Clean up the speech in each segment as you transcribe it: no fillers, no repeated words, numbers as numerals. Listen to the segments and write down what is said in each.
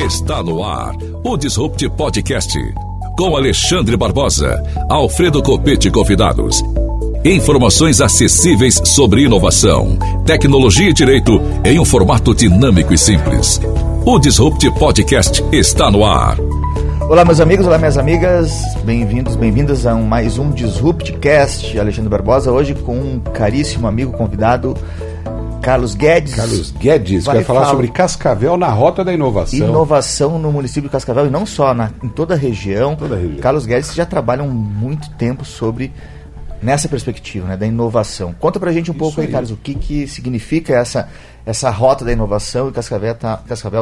Está no ar o Disrupt Podcast, com Alexandre Barbosa, Alfredo Copete convidados. Informações acessíveis sobre inovação, tecnologia e direito em um formato dinâmico e simples. O Disrupt Podcast está no ar. Olá meus amigos, olá minhas amigas, bem-vindos, bem-vindas a mais um Disruptcast. Alexandre Barbosa, hoje com um caríssimo amigo convidado, Carlos Guedes. Carlos Guedes, vai falar sobre Cascavel na Rota da Inovação. Inovação no município de Cascavel e não só, em toda a região. Carlos Guedes já trabalham muito tempo nessa perspectiva, né, da inovação. Conta pra gente um pouco aí, Carlos, o que significa essa Rota da Inovação e Cascavel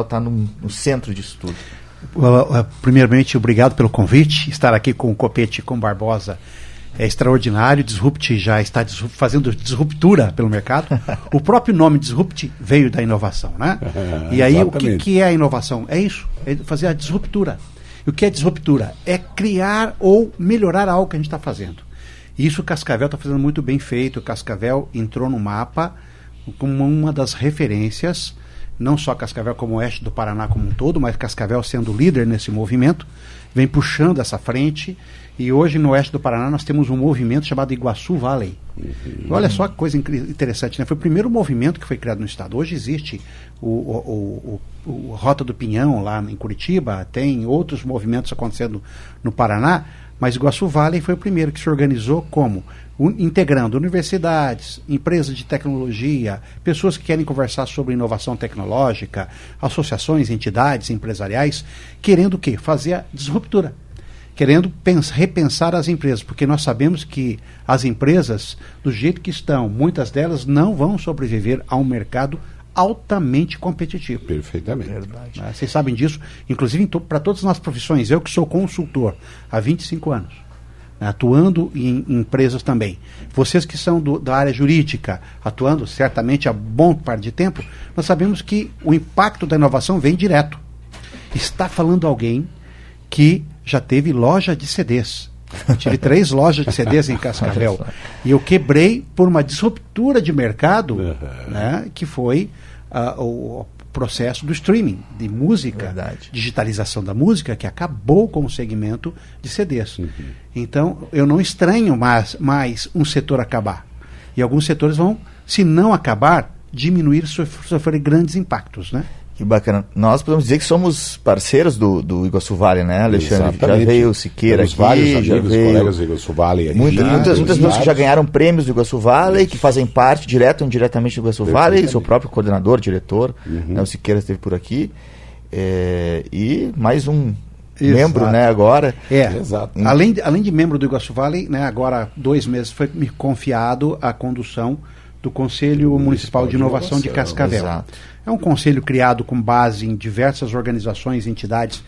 tá no centro disso tudo. Primeiramente, obrigado pelo convite. Estar aqui com o Copete e com o Barbosa é extraordinário. Disrupt já está fazendo disruptura pelo mercado. O próprio nome Disrupt veio da inovação, né? E aí, exatamente. O que é a inovação? É isso, é fazer a disruptura. E o que é disruptura? É criar ou melhorar algo que a gente está fazendo. E isso o Cascavel está fazendo muito bem feito. O Cascavel entrou no mapa como uma das referências, não só Cascavel como o oeste do Paraná como um todo, mas Cascavel sendo líder nesse movimento, vem puxando essa frente. E hoje no oeste do Paraná nós temos um movimento chamado Iguaçu Valley. Olha só que coisa interessante, né? Foi o primeiro movimento que foi criado no estado. Hoje existe o Rota do Pinhão lá em Curitiba, tem outros movimentos acontecendo no Paraná, mas Iguaçu Valley foi o primeiro que se organizou como? Integrando universidades, empresas de tecnologia, pessoas que querem conversar sobre inovação tecnológica, associações, entidades empresariais, querendo o quê? Fazer a disruptura. Querendo repensar as empresas, porque nós sabemos que as empresas, do jeito que estão, muitas delas não vão sobreviver a um mercado altamente competitivo. Perfeitamente. Verdade. Vocês sabem disso, inclusive para todas as nossas profissões. Eu que sou consultor há 25 anos, atuando em empresas também. Vocês que são da área jurídica, atuando certamente há bom par de tempo, nós sabemos que o impacto da inovação vem direto. Está falando alguém que já teve loja de CDs. Eu tive 3 lojas de CDs em Cascavel. E eu quebrei por uma disruptura de mercado, né, que foi o processo do streaming de música, verdade, digitalização da música, que acabou com o segmento de CDs. Então, eu não estranho mais um setor acabar. E alguns setores vão, se não acabar, diminuir, sofrer grandes impactos, né? Que bacana. Nós podemos dizer que somos parceiros do Iguaçu Valley, né, Alexandre? Exatamente. Já veio o Siqueira aqui, vários já amigos, veio colegas do Iguaçu Valley. Muitas pessoas que já ganharam prêmios do Iguaçu Valley, que fazem parte, direto ou indiretamente do Iguaçu Valley, seu próprio coordenador, diretor, né, o Siqueira esteve por aqui, e mais um membro, né, agora. Exato. Além de membro do Iguaçu Valley, né, agora há 2 meses foi me confiado a condução do Conselho Municipal de Inovação de Cascavel. Exato. É um conselho criado com base em diversas organizações e entidades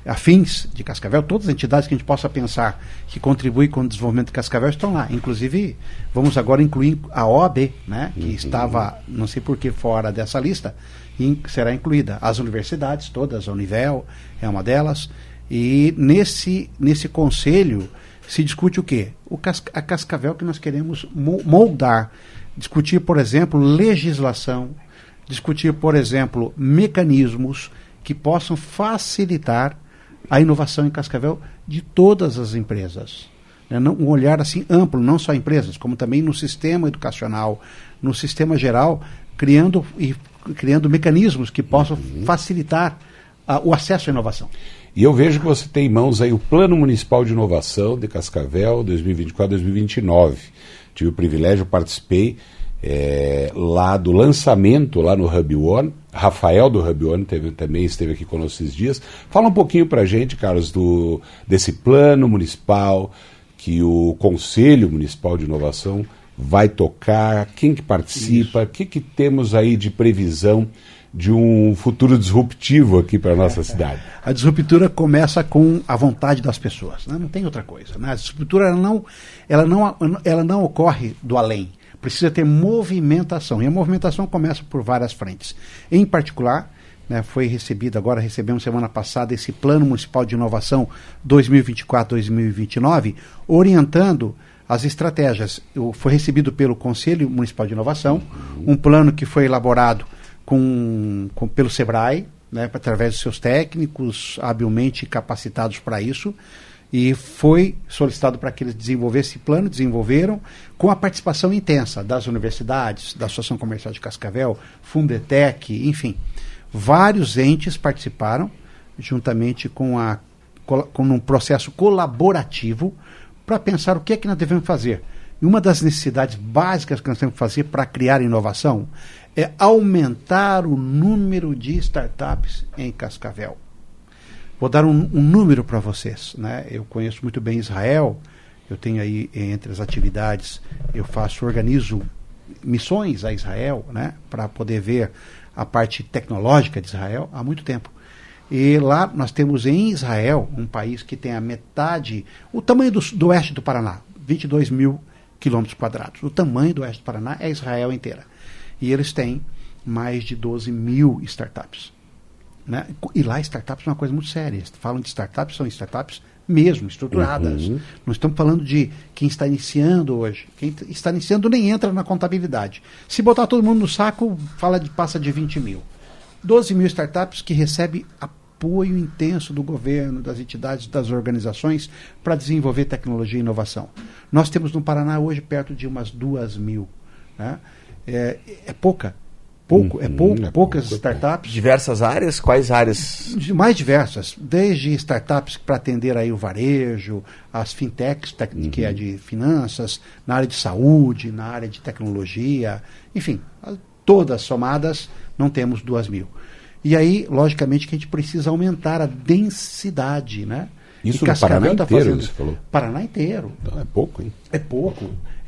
afins de Cascavel. Todas as entidades que a gente possa pensar que contribuem com o desenvolvimento de Cascavel estão lá. Inclusive, vamos agora incluir a OAB, né, que estava, não sei por que, fora dessa lista, e será incluída. As universidades todas, a Univel é uma delas. E nesse conselho se discute o quê? A Cascavel que nós queremos moldar. Discutir, por exemplo, legislação, discutir, por exemplo, mecanismos que possam facilitar a inovação em Cascavel de todas as empresas. Um olhar assim amplo, não só empresas, como também no sistema educacional, no sistema geral, criando mecanismos que possam facilitar o acesso à inovação. E eu vejo que você tem em mãos aí o Plano Municipal de Inovação de Cascavel 2024-2029. Tive o privilégio, participei lá do lançamento, lá no Hub One. Rafael do Hub One também esteve aqui conosco esses dias. Fala um pouquinho para a gente, Carlos, desse plano municipal que o Conselho Municipal de Inovação vai tocar, quem que participa, o que temos aí de previsão de um futuro disruptivo aqui para a nossa cidade. A disruptura começa com a vontade das pessoas, né? Não tem outra coisa, né? A disruptura ela não ocorre do além, precisa ter movimentação, e a movimentação começa por várias frentes. Em particular, né, recebemos semana passada esse Plano Municipal de Inovação 2024-2029, orientando as estratégias. Foi recebido pelo Conselho Municipal de Inovação, um plano que foi elaborado pelo SEBRAE, né, através dos seus técnicos habilmente capacitados para isso, e foi solicitado para que eles desenvolvessem esse plano, desenvolveram, com a participação intensa das universidades, da Associação Comercial de Cascavel, Fundetec, enfim. Vários entes participaram, juntamente com um processo colaborativo, para pensar o que é que nós devemos fazer. E uma das necessidades básicas que nós temos que fazer para criar inovação é aumentar o número de startups em Cascavel. Vou dar um número para vocês, né? Eu conheço muito bem Israel, eu tenho aí entre as atividades, organizo missões a Israel, né? Para poder ver a parte tecnológica de Israel há muito tempo. E lá nós temos em Israel, um país que tem a metade, o tamanho do oeste do Paraná, 22 mil quilômetros quadrados. O tamanho do oeste do Paraná é Israel inteira. E eles têm mais de 12 mil startups. Né? E lá startups é uma coisa muito séria. Falam de startups, são startups mesmo, estruturadas. Não estamos falando de quem está iniciando hoje. Quem está iniciando nem entra na contabilidade. Se botar todo mundo no saco, passa de 20 mil. 12 mil startups que recebem apoio intenso do governo, das entidades, das organizações para desenvolver tecnologia e inovação. Nós temos no Paraná hoje perto de umas 2 mil. Né? É poucas startups. Diversas áreas? Quais áreas? Mais diversas, desde startups para atender aí o varejo, as fintechs, que é de finanças, na área de saúde, na área de tecnologia, enfim, todas somadas não temos 2 mil. E aí, logicamente, que a gente precisa aumentar a densidade, né? Isso no Paraná inteiro, você falou? Paraná inteiro. Então é pouco, hein? É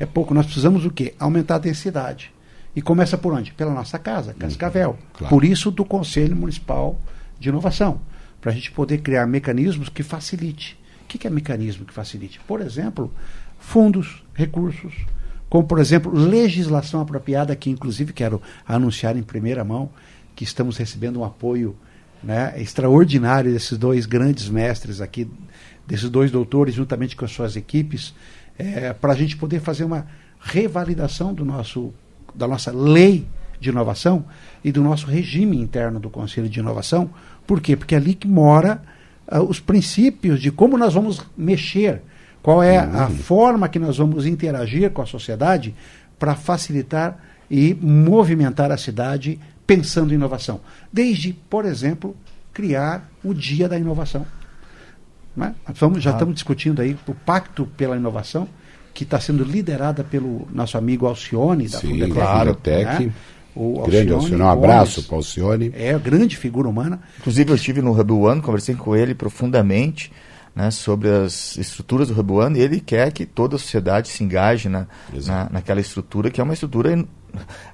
pouco. Nós precisamos o quê? Aumentar a densidade. E começa por onde? Pela nossa casa, Cascavel. Claro. Por isso do Conselho Municipal de Inovação, para a gente poder criar mecanismos que facilite. O que é mecanismo que facilite? Por exemplo, fundos, recursos, como por exemplo, legislação apropriada, que inclusive quero anunciar em primeira mão, que estamos recebendo um apoio, né, extraordinário desses 2 grandes mestres aqui, desses 2 doutores, juntamente com as suas equipes, para a gente poder fazer uma revalidação da nossa lei de inovação e do nosso regime interno do Conselho de Inovação. Por quê? Porque é ali que mora os princípios de como nós vamos mexer, qual é a forma que nós vamos interagir com a sociedade para facilitar e movimentar a cidade pensando em inovação. Desde, por exemplo, criar o Dia da Inovação. Né? Já estamos discutindo aí o Pacto pela Inovação, que está sendo liderada pelo nosso amigo Alcione, da Fundetec. Claro, né? O grande Alcione, um abraço para o Alcione. É, grande figura humana. Inclusive, eu estive no Hub One, conversei com ele profundamente, né, sobre as estruturas do Hub One, e ele quer que toda a sociedade se engaje naquela estrutura, que é uma estrutura...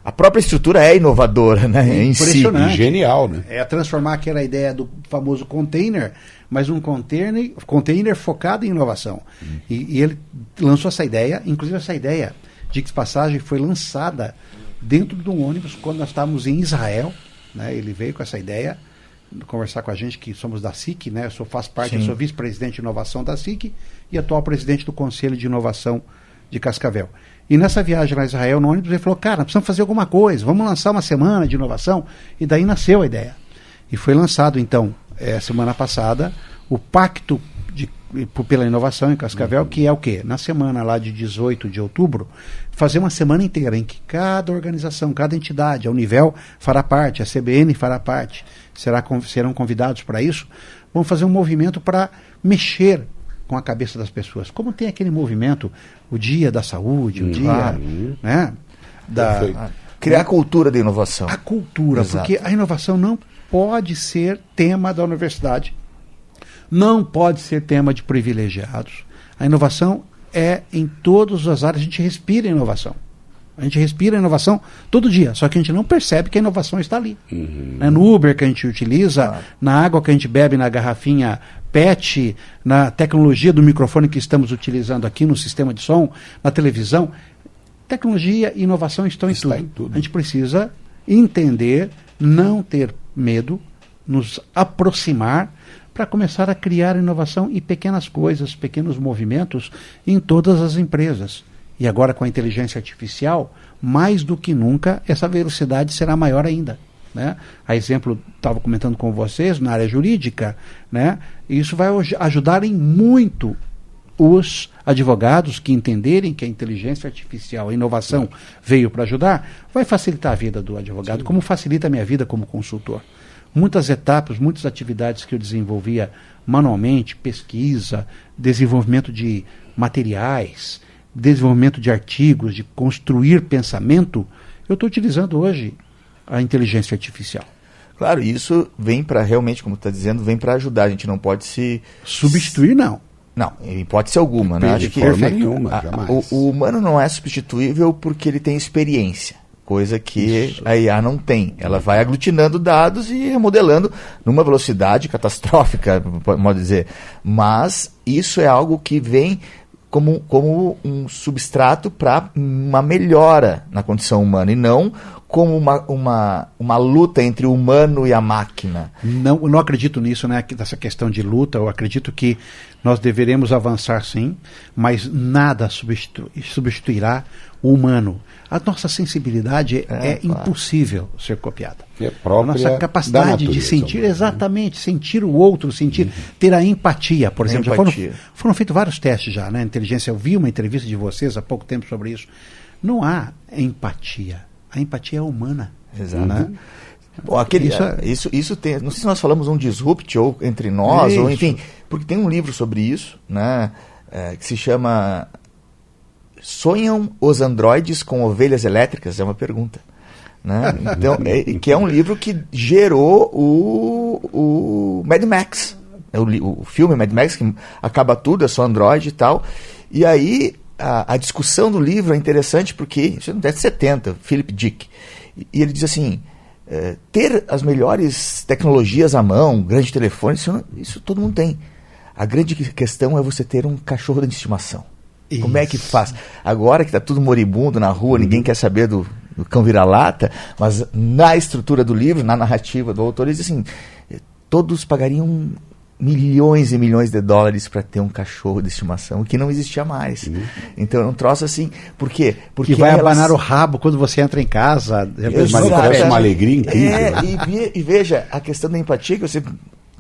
A própria estrutura é inovadora, né? Em si. E genial, né? É transformar aquela ideia do famoso container, mas um container focado em inovação. E ele lançou essa ideia, inclusive essa ideia, de passagem, foi lançada dentro de um ônibus quando nós estávamos em Israel, né? Ele veio com essa ideia, conversar com a gente, que somos da SIC, né? Eu faço parte, eu sou vice-presidente de inovação da SIC e atual presidente do Conselho de Inovação de Cascavel. E nessa viagem lá a Israel, no ônibus, ele falou, cara, nós precisamos fazer alguma coisa, vamos lançar uma semana de inovação. E daí nasceu a ideia. E foi lançado, então, semana passada, o Pacto pela Inovação em Cascavel, que é o quê? Na semana lá de 18 de outubro, fazer uma semana inteira em que cada organização, cada entidade, a Univel fará parte, a CBN fará parte, serão convidados para isso, vamos fazer um movimento para mexer com a cabeça das pessoas. Como tem aquele movimento, o Dia da Saúde, o Dia, né, criar a cultura da inovação. A cultura, porque a inovação não pode ser tema da universidade, não pode ser tema de privilegiados. A inovação é em todas as áreas, a gente respira inovação. A gente respira inovação todo dia, só que a gente não percebe que a inovação está ali. No Uber que a gente utiliza, na água que a gente bebe na garrafinha PET, na tecnologia do microfone que estamos utilizando aqui no sistema de som, na televisão. Tecnologia e inovação estão em tudo. A gente precisa entender, não ter medo, nos aproximar para começar a criar inovação e pequenas coisas, pequenos movimentos em todas as empresas. E agora com a inteligência artificial, mais do que nunca, essa velocidade será maior ainda. né? A exemplo, estava comentando com vocês, na área jurídica, né? Isso vai ajudar em muito os advogados que entenderem que a inteligência artificial, a inovação veio para ajudar, vai facilitar a vida do advogado, como facilita a minha vida como consultor. Muitas etapas, muitas atividades que eu desenvolvia manualmente, pesquisa, desenvolvimento de materiais, desenvolvimento de artigos, de construir pensamento, eu estou utilizando hoje a inteligência artificial. Claro, isso vem para realmente, como está dizendo, vem para ajudar. A gente não pode se substituir, não. Não, em hipótese alguma, né? Acho que nenhuma, jamais. O humano não é substituível porque ele tem experiência, coisa que a IA não tem. Ela vai aglutinando dados e remodelando numa velocidade catastrófica, pode dizer. Mas isso é algo que vem como um substrato para uma melhora na condição humana e não como uma luta entre o humano e a máquina. Não acredito nisso, né? Nessa questão de luta. Eu acredito que nós deveremos avançar, sim, mas nada substituirá o humano. A nossa sensibilidade é claro, impossível ser copiada. É própria a nossa capacidade de sentir, exatamente, sentir o outro, sentir, ter a empatia, por exemplo. Já foram feitos vários testes já, né? Inteligência, eu vi uma entrevista de vocês há pouco tempo sobre isso. Não há empatia. A empatia é humana. Exato. Né? Bom, isso tem, não sei se nós falamos um disrupt ou entre nós, ou enfim, porque tem um livro sobre isso, né? Que se chama Sonham os androides com ovelhas elétricas? É uma pergunta. Né? Então, que é um livro que gerou o Mad Max. O filme Mad Max, que acaba tudo, é só android e tal. E aí, a discussão do livro é interessante porque, isso é no 70, Philip Dick. E ele diz assim, ter as melhores tecnologias à mão, grande telefone, isso todo mundo tem. A grande questão é você ter um cachorro de estimação. Isso. Como é que faz? Agora que está tudo moribundo na rua, ninguém quer saber do cão vira-lata, mas na estrutura do livro, na narrativa do autor, ele diz assim, todos pagariam milhões e milhões de dólares para ter um cachorro de estimação, que não existia mais. Então é um troço assim, por quê? Porque que vai abanar o rabo quando você entra em casa. É uma alegria incrível. E veja, a questão da empatia que você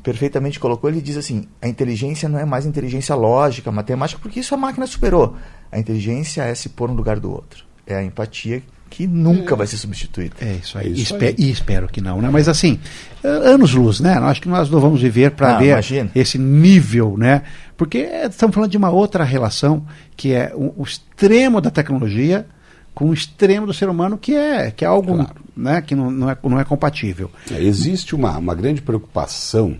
perfeitamente colocou, ele diz assim, a inteligência não é mais inteligência lógica, matemática, porque isso a máquina superou. A inteligência é se pôr no lugar do outro. É a empatia que nunca vai ser substituída. É isso aí. E espero que não, né? Mas assim, anos-luz, né? Acho que nós não vamos viver para ver esse nível, né? Porque estamos falando de uma outra relação, que é o extremo da tecnologia com o extremo do ser humano, que é algo, claro, né, que não é compatível. Existe uma grande preocupação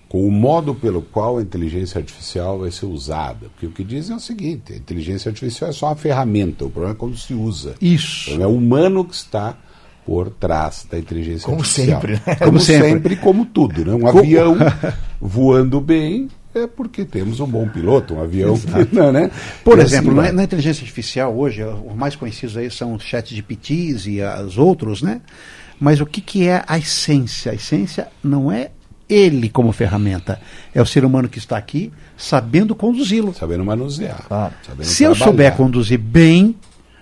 com o modo pelo qual a inteligência artificial vai ser usada. Porque o que dizem é o seguinte, a inteligência artificial é só uma ferramenta, o problema é como se usa. Isso. Então é o humano que está por trás da inteligência artificial. Sempre, né? Como sempre, como tudo. Né? Um avião voando bem é porque temos um bom piloto, um avião que, não, né? Por exemplo, na inteligência artificial hoje, os mais conhecidos aí são os ChatGPTs e os outros, né? Mas o que é a essência? A essência não é ele como ferramenta, é o ser humano que está aqui sabendo conduzi-lo. Sabendo manusear. Se eu souber conduzir bem,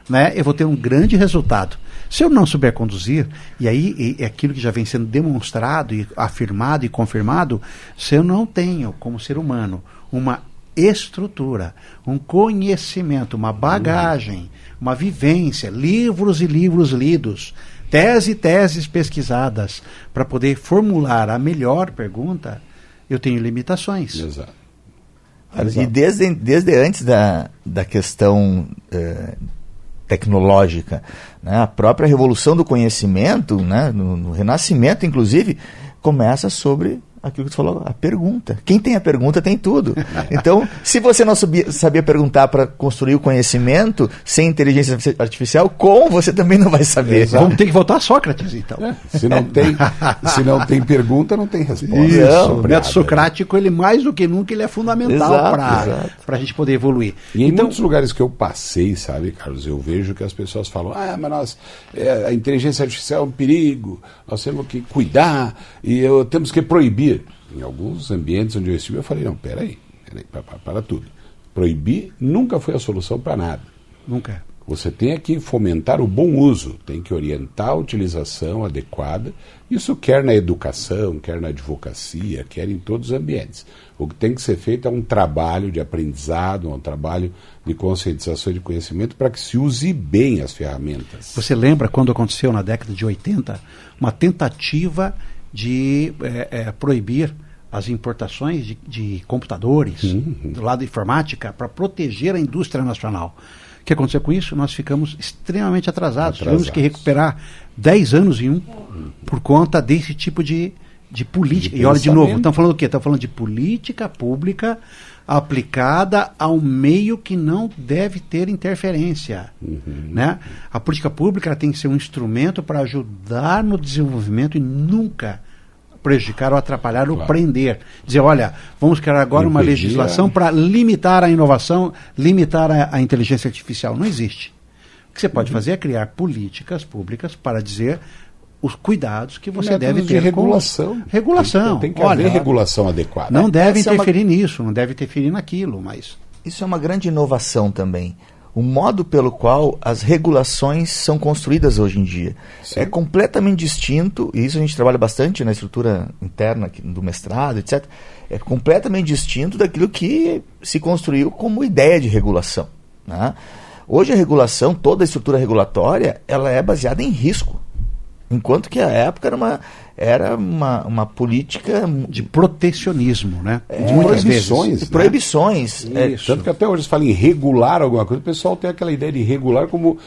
né, eu vou ter um grande resultado. Se eu não souber conduzir, e aí é aquilo que já vem sendo demonstrado e afirmado e confirmado, se eu não tenho, como ser humano, uma estrutura, um conhecimento, uma bagagem, uma vivência, livros e livros lidos, teses pesquisadas, para poder formular a melhor pergunta, eu tenho limitações. Exato. E desde antes da questão tecnológica, né, a própria revolução do conhecimento, né, no Renascimento, inclusive, começa sobre aquilo que você falou, a pergunta. Quem tem a pergunta tem tudo. Então, se você não sabia perguntar para construir o conhecimento sem inteligência artificial, como você também não vai saber? Exato. Vamos ter que voltar a Sócrates, então. Se não tem pergunta, não tem resposta. Isso. O método socrático, ele mais do que nunca, ele é fundamental para a gente poder evoluir. E em muitos lugares que eu passei, sabe, Carlos, eu vejo que as pessoas falam, mas a inteligência artificial é um perigo, nós temos que cuidar e temos que proibir. Em alguns ambientes onde eu estive, eu falei, não, peraí, para tudo. Proibir nunca foi a solução para nada. Nunca. Você tem que fomentar o bom uso, tem que orientar a utilização adequada, isso quer na educação, quer na advocacia, quer em todos os ambientes. O que tem que ser feito é um trabalho de aprendizado, um trabalho de conscientização e de conhecimento para que se use bem as ferramentas. Você lembra quando aconteceu na década de 80 uma tentativa de proibir as importações de computadores do lado da informática para proteger a indústria nacional? O que aconteceu com isso? Nós ficamos extremamente atrasados. Tivemos que recuperar 10 anos em por conta desse tipo de política. E olha, de novo, estamos falando do quê? Estamos falando de política pública aplicada ao meio que não deve ter interferência. Né? A política pública ela tem que ser um instrumento para ajudar no desenvolvimento e nunca prejudicar ou atrapalhar ou prender. Dizer, olha, vamos criar agora uma legislação para limitar a inovação, limitar a inteligência artificial. Não existe. O que você pode fazer é criar políticas públicas para dizer os cuidados que você deve ter. De regulação. Regulação. Tem que haver regulação adequada. Não deve interferir nisso, não deve interferir naquilo, mas... Isso é uma grande inovação também. O modo pelo qual as regulações são construídas hoje em dia. Sim. É completamente distinto, e isso a gente trabalha bastante na estrutura interna do mestrado, etc. É completamente distinto daquilo que se construiu como ideia de regulação. Né? Hoje a regulação, toda a estrutura regulatória, ela é baseada em risco. Enquanto que a época era uma política de protecionismo, né? Muitas vezes. Proibições. Tanto que até hoje se fala em regular alguma coisa, o pessoal tem aquela ideia de regular como,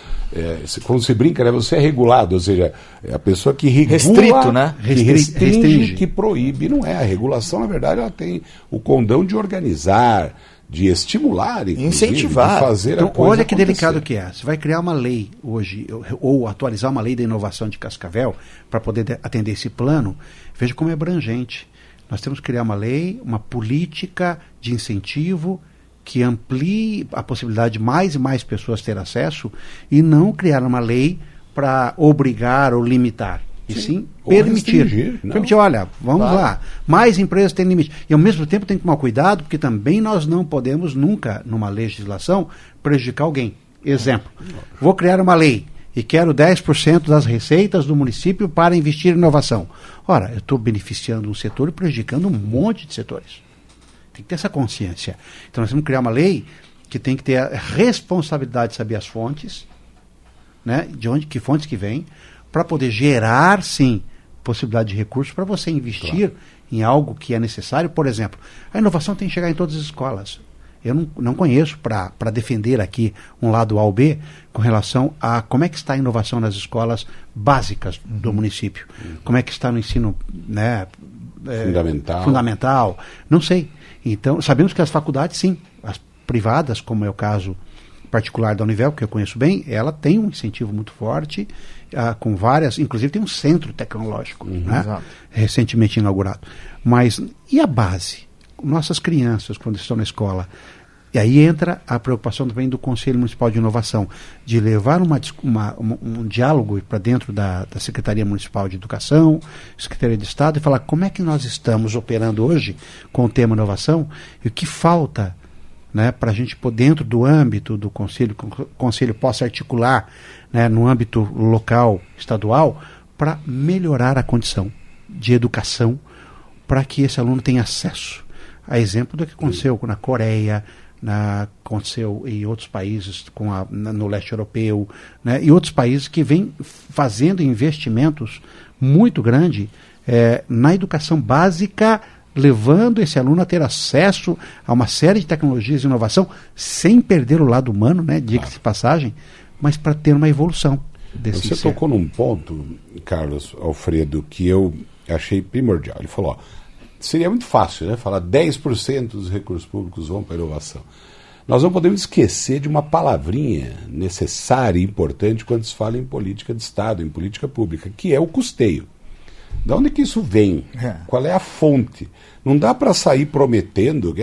quando se brinca, né? Você é regulado, ou seja, é a pessoa que regula, restrito, né? Que restringe, que proíbe. Não é. A regulação, na verdade, ela tem o condão de organizar, de estimular, incentivar, de fazer então, a coisa olha que acontecer. delicado que é. Você vai criar uma lei hoje, ou atualizar uma lei da inovação de Cascavel, para poder atender esse plano. Veja como é abrangente. Nós temos que criar uma lei, uma política de incentivo que amplie a possibilidade de mais e mais pessoas ter acesso, e não criar uma lei para obrigar ou limitar. E sim permitir. Permitir, olha, vamos lá. Mais empresas têm limite. E ao mesmo tempo tem que tomar cuidado, porque também nós não podemos nunca, numa legislação, prejudicar alguém. Exemplo, vou criar uma lei e quero 10% das receitas do município para investir em inovação. Ora, eu estou beneficiando um setor e prejudicando um monte de setores. Tem que ter essa consciência. Então nós temos que criar uma lei que tem que ter a responsabilidade de saber as fontes, né, de onde, que fontes que vêm, para poder gerar, sim, possibilidade de recursos para você investir em algo que é necessário. Por exemplo, a inovação tem que chegar em todas as escolas. Eu não conheço, para defender aqui um lado A ou B, com relação a como é que está a inovação nas escolas básicas do município. Como é que está no ensino, né, fundamental. Não sei. Então, sabemos que as faculdades, sim, as privadas, como é o caso particular da Univel, que eu conheço bem, ela tem um incentivo muito forte, com várias, inclusive tem um centro tecnológico, né, recentemente inaugurado. Mas, e a base? Nossas crianças, quando estão na escola, e aí entra a preocupação também do Conselho Municipal de Inovação, de levar um diálogo para dentro da Secretaria Municipal de Educação, Secretaria de Estado, e falar como é que nós estamos operando hoje com o tema inovação e o que falta, né, para a gente, dentro do âmbito do Conselho, que o Conselho possa articular, né, no âmbito local, estadual, para melhorar a condição de educação, para que esse aluno tenha acesso. A exemplo do que aconteceu na Coreia, aconteceu em outros países, no leste europeu, né, e outros países que vêm fazendo investimentos muito grandes na educação básica, levando esse aluno a ter acesso a uma série de tecnologias e inovação, sem perder o lado humano, né, diga-se de passagem, mas para ter uma evolução desse Você tocou num ponto, Carlos Alfredo, que eu achei primordial. Ele falou, seria muito fácil, né, falar 10% dos recursos públicos vão para a inovação. Nós não podemos esquecer de uma palavrinha necessária e importante quando se fala em política de Estado, em política pública, que é o custeio. De onde que isso vem? Qual é a fonte? Não dá para sair prometendo que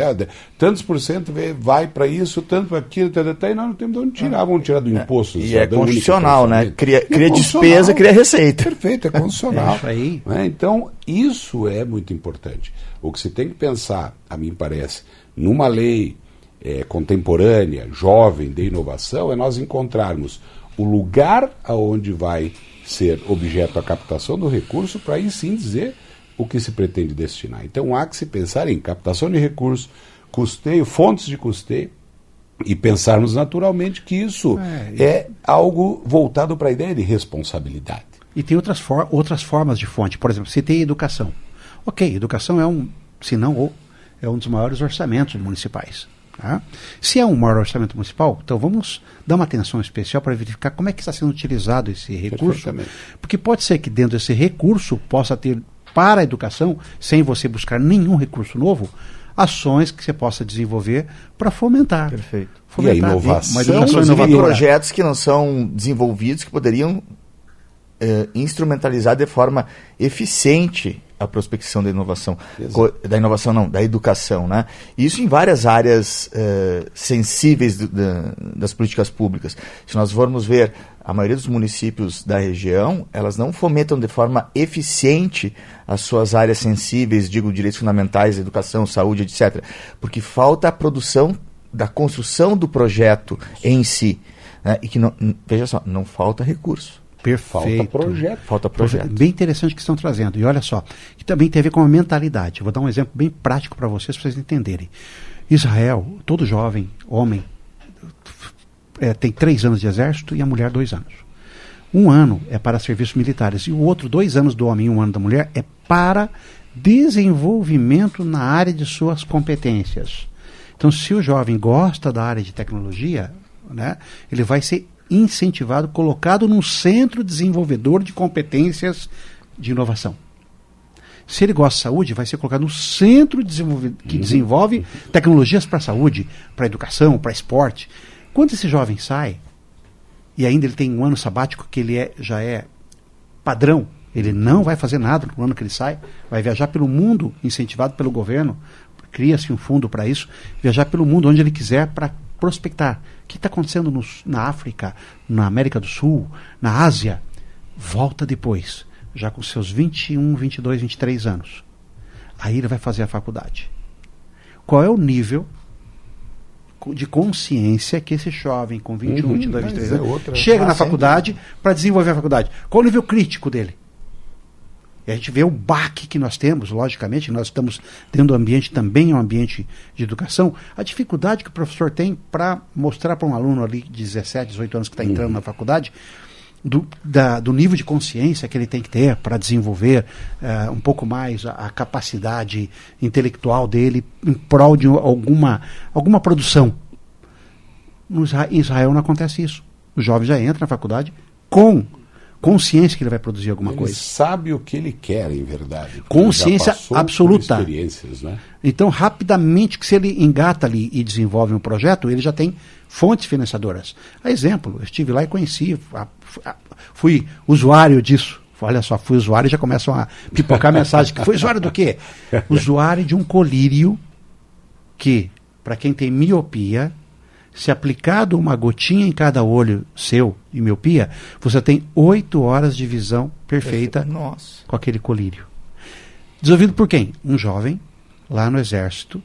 tantos por cento vai para isso, tanto para aquilo, e nós não temos de onde tirar, vamos tirar do imposto. E é constitucional, né? Cria despesa, cria receita. Perfeito, é constitucional. Isso aí. Então, isso é muito importante. O que se tem que pensar, a mim parece, numa lei, contemporânea, jovem, de inovação, é nós encontrarmos o lugar aonde vai ser objeto a captação do recurso, para aí sim dizer o que se pretende destinar. Então há que se pensar em captação de recursos, custeio, fontes de custeio, e pensarmos naturalmente que isso é algo voltado para a ideia de responsabilidade. E tem outras formas de fonte. Por exemplo, se tem educação. Ok, educação é um dos maiores orçamentos municipais. Tá? Se é um maior orçamento municipal, então vamos dar uma atenção especial para verificar como é que está sendo utilizado esse recurso. Porque pode ser que dentro desse recurso possa ter para a educação, sem você buscar nenhum recurso novo, ações que você possa desenvolver para fomentar. Perfeito. E a inovação. Uma educação inovadora. Projetos que não são desenvolvidos, que poderiam instrumentalizar de forma eficiente a prospecção da inovação. Da educação, né? Isso em várias áreas sensíveis das políticas públicas. Se nós formos ver, a maioria dos municípios da região, elas não fomentam de forma eficiente as suas áreas sensíveis, digo, direitos fundamentais, educação, saúde, etc. Porque falta a produção da construção do projeto em si. Né? E que, veja só, não falta recurso. Perfeito. Falta projeto. Bem interessante que estão trazendo. E olha só, que também tem a ver com a mentalidade. Eu vou dar um exemplo bem prático para vocês entenderem. Israel, todo jovem, homem, tem 3 anos de exército e a mulher 2 anos. 1 ano é para serviços militares e o outro 2 anos do homem e 1 ano da mulher é para desenvolvimento na área de suas competências. Então, se o jovem gosta da área de tecnologia, né, ele vai ser incentivado, colocado num centro desenvolvedor de competências de inovação. Se ele gosta de saúde, vai ser colocado no centro que desenvolve tecnologias para a saúde, para a educação, para esporte. Quando esse jovem sai, e ainda ele tem 1 ano sabático que ele já é padrão, ele não vai fazer nada no ano que ele sai, vai viajar pelo mundo, incentivado pelo governo, cria-se um fundo para isso, viajar pelo mundo onde ele quiser para prospectar. O que está acontecendo na África, na América do Sul, na Ásia? Volta depois, já com seus 21, 22, 23 anos. Aí ele vai fazer a faculdade. Qual é o nível de consciência que esse jovem com 21, 22, 23 anos chega na faculdade para desenvolver a faculdade? Qual o nível crítico dele? E a gente vê o baque que nós temos, logicamente, nós estamos dentro do ambiente também, um ambiente de educação, a dificuldade que o professor tem para mostrar para um aluno ali de 17, 18 anos que está entrando na faculdade, do nível de consciência que ele tem que ter para desenvolver um pouco mais a capacidade intelectual dele em prol de alguma produção. Em Israel não acontece isso. O jovem já entra na faculdade com consciência que ele vai produzir alguma coisa. Ele sabe o que ele quer, em verdade. Consciência absoluta. Experiências, né? Então, rapidamente, que se ele engata ali e desenvolve um projeto, ele já tem fontes financiadoras. A exemplo, eu estive lá e conheci, fui usuário disso. Olha só, fui usuário e já começam a pipocar mensagem. Foi usuário do quê? Usuário de um colírio que, para quem tem miopia, se aplicado uma gotinha em cada olho seu e miopia, você tem 8 horas de visão perfeita. Nossa. Com aquele colírio. Desenvolvido por quem? Um jovem, lá no exército,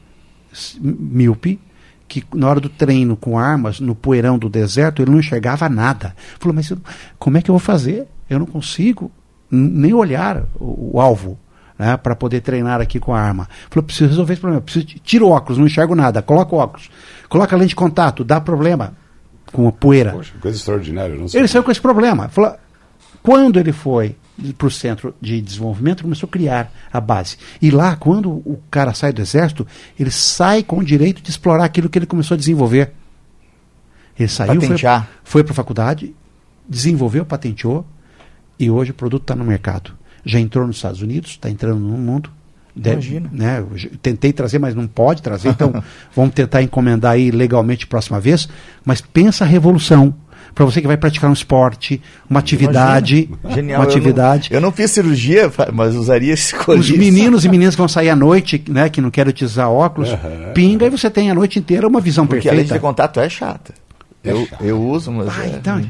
míope, que na hora do treino com armas, no poeirão do deserto, ele não enxergava nada. Falou, mas como é que eu vou fazer? Eu não consigo nem olhar o alvo, né, para poder treinar aqui com a arma. Falou, preciso resolver esse problema. Tira o óculos, não enxergo nada. Coloca o óculos. Coloca a lente de contato, dá problema com a poeira. Poxa, coisa extraordinária. Não sei. Ele saiu com esse problema. Falou, quando ele foi para o centro de desenvolvimento, começou a criar a base. E lá, quando o cara sai do exército, ele sai com o direito de explorar aquilo que ele começou a desenvolver. Ele saiu, foi para a faculdade, desenvolveu, patenteou, e hoje o produto está no mercado. Já entrou nos Estados Unidos, está entrando no mundo. Imagina. Né, eu tentei trazer, mas não pode trazer, então vamos tentar encomendar aí legalmente próxima vez, mas pensa a revolução. Para você que vai praticar um esporte, uma atividade. Genial. Uma atividade. Eu não fiz cirurgia, mas usaria esse colírio. Os meninos e meninas que vão sair à noite, né, que não querem utilizar óculos, pinga e você tem a noite inteira uma visão porque perfeita. Porque a lente de contato é chata. Eu uso, mas... Então,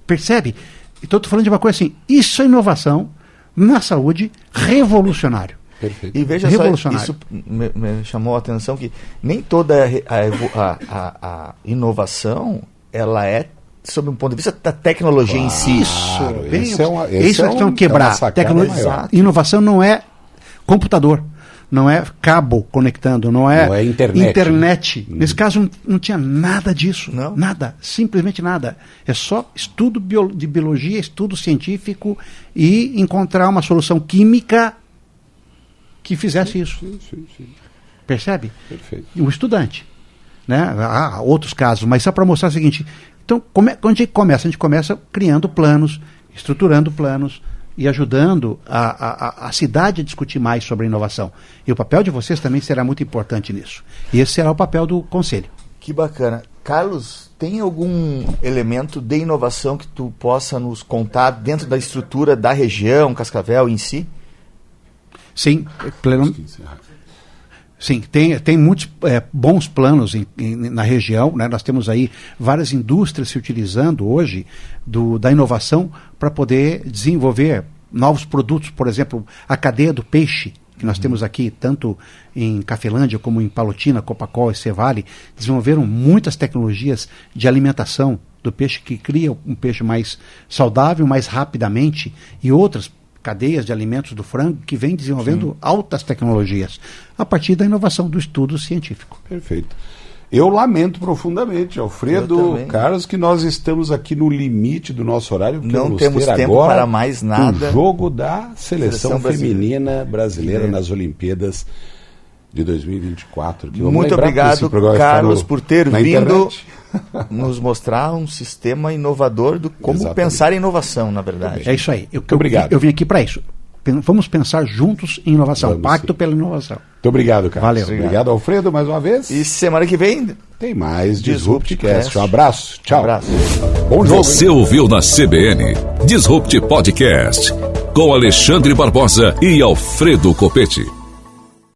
percebe? Então, estou falando de uma coisa assim, isso é inovação na saúde revolucionário. Perfeito. E veja só, isso me chamou a atenção que nem toda a inovação, ela é sob um ponto de vista da tecnologia em si. Isso que vamos quebrar. Inovação não é computador, não é cabo conectando, não é internet. Nesse caso não tinha nada disso, nada, simplesmente nada. É só estudo de biologia, estudo científico e encontrar uma solução química que fizesse isso. Sim. Percebe? Perfeito. O estudante, né? Há outros casos, mas só para mostrar o seguinte. Então, quando a gente começa? A gente começa criando planos, estruturando planos e ajudando a cidade a discutir mais sobre a inovação. E o papel de vocês também será muito importante nisso. E esse será o papel do Conselho. Que bacana. Carlos, tem algum elemento de inovação que tu possa nos contar dentro da estrutura da região, Cascavel em si? Sim, Sim, tem muitos bons planos na região, né? Nós temos aí várias indústrias se utilizando hoje da inovação para poder desenvolver novos produtos, por exemplo, a cadeia do peixe, que nós temos aqui, tanto em Cafelândia como em Palotina, Copacol e Cevale, desenvolveram muitas tecnologias de alimentação do peixe que cria um peixe mais saudável, mais rapidamente, e outras cadeias de alimentos do frango que vem desenvolvendo altas tecnologias a partir da inovação do estudo científico. Perfeito. Eu lamento profundamente, Alfredo, Carlos, que nós estamos aqui no limite do nosso horário. Não temos tempo agora para mais nada. O jogo da seleção feminina brasileira nas Olimpíadas de 2024. Muito obrigado, Carlos, por ter vindo nos mostrar um sistema inovador do como pensar em inovação, na verdade. É isso aí. Obrigado. Eu vim aqui para isso. Vamos pensar juntos em inovação. Pacto pela inovação. Muito obrigado, Carlos. Valeu. Obrigado, Alfredo, mais uma vez. E semana que vem tem mais Disruptcast. Um abraço. Tchau. Bom jogo. Você ouviu na CBN Disrupt Podcast com Alexandre Barbosa e Alfredo Coppetti.